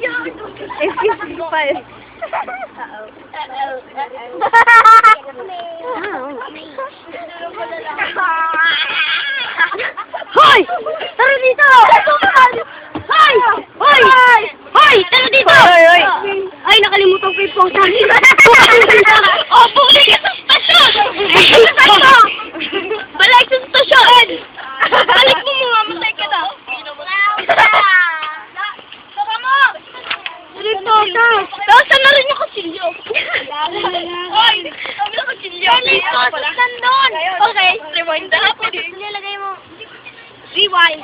Excuse me, five. Hoy! Tara dito! Hoy! Hoy! Hoy! Tara dito! Hoy! Ay, nakalimutan ko yung pong tali. Oh, puling ka sa stasyon! Balik sa stasyon! Balik mo mga matay ka na. Tara mo! Dito ka! Saan na rin yung kutsilyo? Hoy! Sabi na kutsilyo! Nandun! Okay, rewind na. Nilagay mo. Rewind.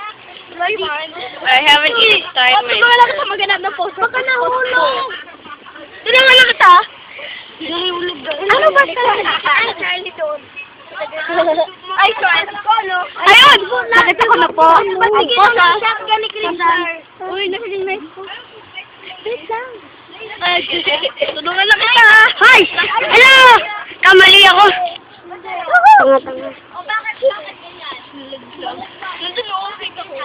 I haven't even started my... Wala ka sa maganap na post. Baka nahulog. Tinangan lang kita. Nahulog doon. Ano ba sa lahat? Charlie doon. Ay, sorry. Ayun! Nakita ko na po. Uy, nakaling na ito. Wait lang. Tulungan lang kita. Hi! Hello! Kamali ako. Tanga-tanga. Bakit ganyan? Nandun yung ofig ako.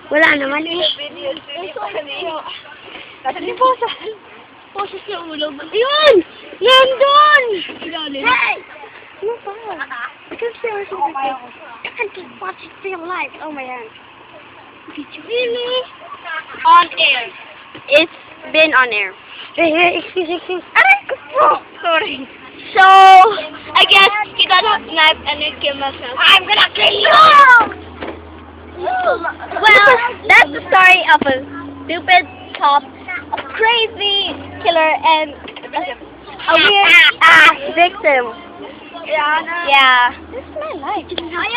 Wala naman eh. Kasi poses niya ulog. Ayun! Nandun! Hey! Ano pa? I can see her something. I can watch it for your life. Oh my god. Really? On air. It's been on air. Hey, excuse. Aray ko po! Sorry. So, I guess he got knife and it killed myself. I'm gonna kill you! Well, that's the story of a stupid cop, a crazy killer, and a weird ass victim. Yeah. Yeah. This is my life.